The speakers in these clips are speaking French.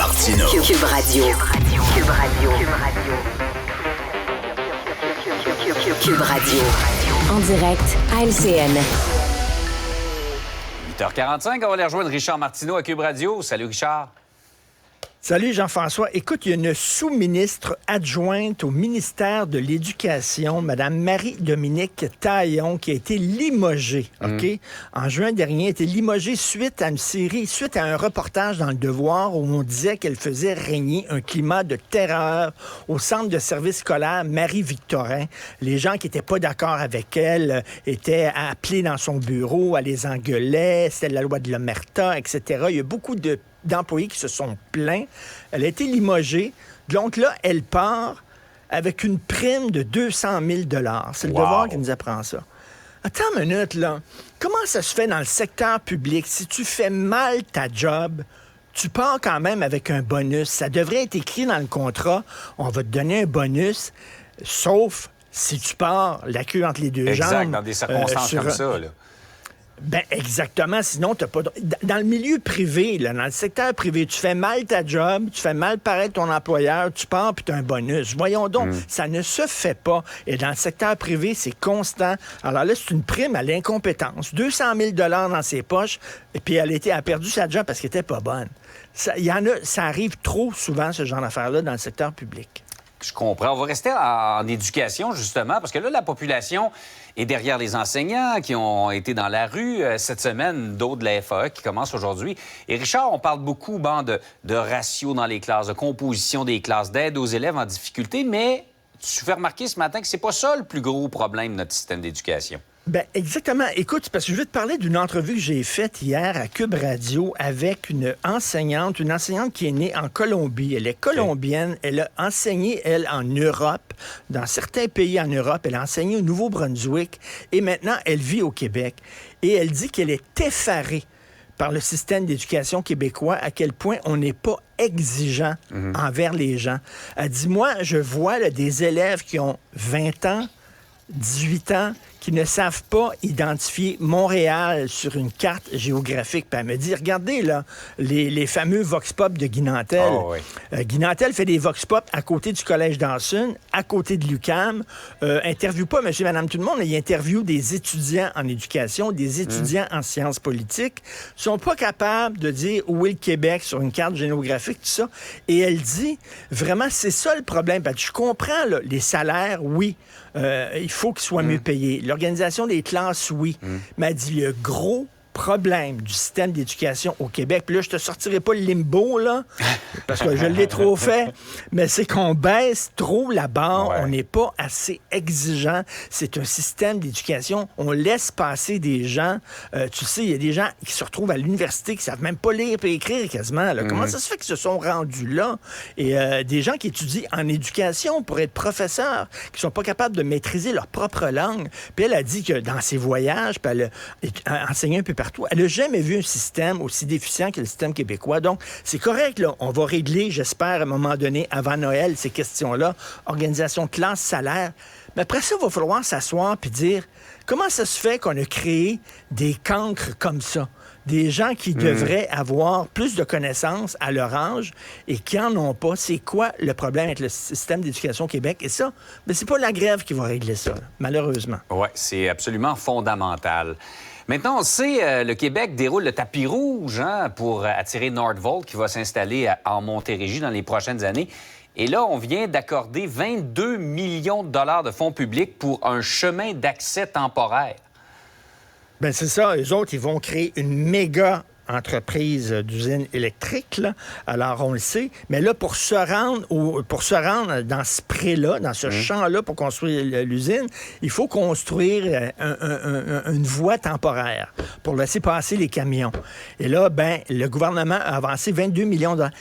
Martineau. Cube Radio. Cube Radio. Cube Radio. En direct à LCN. 8h45, on va aller rejoindre Richard Martineau à Cube Radio. Salut Richard. Salut Jean-François. Écoute, il y a une sous-ministre adjointe au ministère de l'Éducation, Mme Marie-Dominique Taillon, qui a été limogée, OK? En juin dernier, elle a été limogée suite à un reportage dans Le Devoir où on disait qu'elle faisait régner un climat de terreur au centre de service scolaire Marie-Victorin. Les gens qui n'étaient pas d'accord avec elle étaient appelés dans son bureau, elle les engueulait, c'était la loi de l'omerta, etc. Il y a beaucoup d'employés qui se sont plaints. Elle a été limogée. Donc là, elle part avec une prime de 200 000 $. C'est le Devoir qui nous apprend ça. Attends une minute, là. Comment ça se fait dans le secteur public? Si tu fais mal ta job, tu pars quand même avec un bonus. Ça devrait être écrit dans le contrat. On va te donner un bonus, sauf si tu pars la queue entre les deux jambes. Exact, dans des circonstances comme ça, là. Ben exactement, sinon t'as pas... Dans le milieu privé, là, dans le secteur privé, tu fais mal ta job, tu fais mal paraître ton employeur, tu pars puis t'as un bonus. Voyons donc, ça ne se fait pas. Et dans le secteur privé, c'est constant. Alors là, c'est une prime à l'incompétence. 200 000 $ dans ses poches, et puis elle a perdu sa job parce qu'elle était pas bonne. Ça arrive trop souvent, ce genre d'affaires-là, dans le secteur public. Je comprends. On va rester en éducation, justement, parce que là, la population est derrière les enseignants qui ont été dans la rue cette semaine, d'autres de la FAE qui commencent aujourd'hui. Et Richard, on parle beaucoup de ratio dans les classes, de composition des classes, d'aide aux élèves en difficulté, mais tu fais remarquer ce matin que c'est pas ça le plus gros problème de notre système d'éducation. Ben exactement. Écoute, parce que je vais te parler d'une entrevue que j'ai faite hier à Cube Radio avec une enseignante qui est née en Colombie. Elle est colombienne. Okay. Elle a enseigné, elle, en Europe, dans certains pays en Europe. Elle a enseigné au Nouveau-Brunswick et maintenant, elle vit au Québec. Et elle dit qu'elle est effarée par le système d'éducation québécois, à quel point on n'est pas exigeant envers les gens. Elle dit, moi, je vois là, des élèves qui ont 20 ans, 18 ans, qui ne savent pas identifier Montréal sur une carte géographique. Puis elle me dit, regardez, là, les fameux Vox Pop de Guy Nantel. Oh, oui. Guy Nantel fait des Vox Pop à côté du Collège Dawson, à côté de l'UQAM. Interviewe pas monsieur, madame, tout le monde, mais il interviewe des étudiants en éducation, des étudiants en sciences politiques. Ils sont pas capables de dire où est le Québec sur une carte géographique, tout ça. Et elle dit, vraiment, c'est ça le problème. Parce que je comprends, là, les salaires, oui. Il faut qu'ils soient mieux payés. L'organisation des classes, oui. Mais elle dit, le gros problème du système d'éducation au Québec, puis là, je te sortirai pas le limbo, là, parce que je l'ai trop fait, mais c'est qu'on baisse trop la barre, on n'est pas assez exigeant. C'est un système d'éducation, on laisse passer des gens, tu sais, il y a des gens qui se retrouvent à l'université qui savent même pas lire et écrire quasiment, là. Comment ça se fait qu'ils se sont rendus là? Et des gens qui étudient en éducation pour être professeurs, qui sont pas capables de maîtriser leur propre langue. Puis elle a dit que dans ses voyages, puis elle a enseigné un peu partout. Elle n'a jamais vu un système aussi déficient que le système québécois. Donc, c'est correct, là. On va régler, j'espère, à un moment donné, avant Noël, ces questions-là. Organisation de classe, salaire. Mais après ça, il va falloir s'asseoir puis dire comment ça se fait qu'on a créé des cancres comme ça? Des gens qui devraient avoir plus de connaissances à leur âge et qui n'en ont pas. C'est quoi le problème avec le système d'éducation au Québec? Et ça, ben, c'est pas la grève qui va régler ça, là, malheureusement. Oui, c'est absolument fondamental. Maintenant, on sait, le Québec déroule le tapis rouge pour attirer Nordvolt qui va s'installer en Montérégie dans les prochaines années. Et là, on vient d'accorder 22 millions de dollars de fonds publics pour un chemin d'accès temporaire. Ben c'est ça. Eux autres, ils vont créer une méga entreprise d'usine électrique, là. Alors, on le sait. Mais là, pour se rendre dans ce pré-là, dans ce champ-là, pour construire l'usine, il faut construire une voie temporaire pour laisser passer les camions. Et là, ben, le gouvernement a avancé 22 millions de dollars.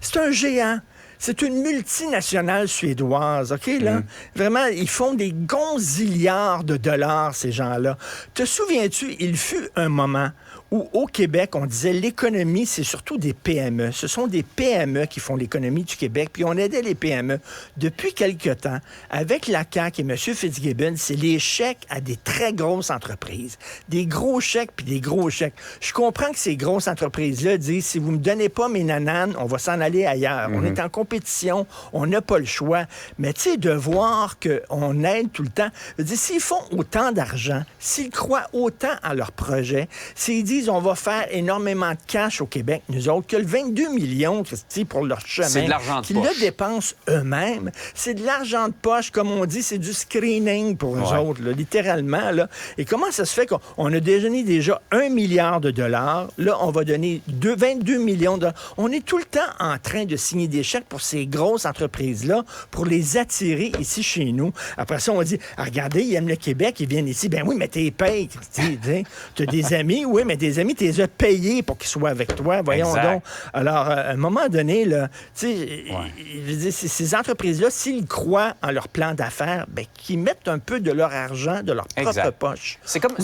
C'est un géant. C'est une multinationale suédoise, OK, là? Vraiment, ils font des gonzillards de dollars, ces gens-là. Te souviens-tu, il fut un moment où, au Québec, on disait l'économie, c'est surtout des PME. Ce sont des PME qui font l'économie du Québec, puis on aidait les PME. Depuis quelque temps, avec la CAQ et M. Fitzgibbon, c'est les chèques à des très grosses entreprises. Des gros chèques, puis des gros chèques. Je comprends que ces grosses entreprises-là disent, si vous me donnez pas mes nananes, on va s'en aller ailleurs. On est en compétition, on n'a pas le choix. Mais tu sais, de voir qu'on aide tout le temps, je veux dire, s'ils font autant d'argent, s'ils croient autant à leur projet, s'ils disent on va faire énormément de cash au Québec, nous autres, que le 22 millions, Christy, pour leur chemin, c'est de l'argent de qu'ils poche. le dépensent eux-mêmes, c'est de l'argent de poche, comme on dit, c'est du screening pour eux autres, là, littéralement. Là. Et comment ça se fait qu'on a donné déjà 1 milliard de dollars, là, on va donner 22 millions de dollars. On est tout le temps en train de signer des chèques pour ces grosses entreprises-là, pour les attirer ici chez nous. Après ça, on dit, regardez, ils aiment le Québec, ils viennent ici. Ben oui, mais t'es payé, tu as des amis, oui, mais des amis, tu les as payés pour qu'ils soient avec toi. Voyons exact. donc. Alors, à un moment donné, là, je veux dire, ces entreprises-là, s'ils croient en leur plan d'affaires, ben, qu'ils mettent un peu de leur argent, de leur propre poche. C'est comme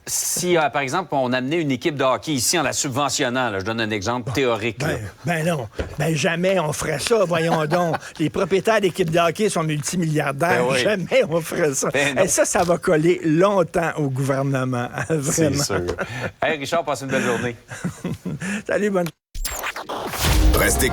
si, par exemple, on amenait une équipe de hockey ici en la subventionnant. Là, je donne un exemple théorique. Ben non. Ben jamais on ferait ça, voyons donc. Les propriétaires d'équipes de hockey sont multimilliardaires. Ben oui. Jamais on ferait ça. Ben Et ça va coller longtemps au gouvernement. Vraiment. C'est sûr. Hey, Richard, passe une belle journée. Salut, bonne... Restez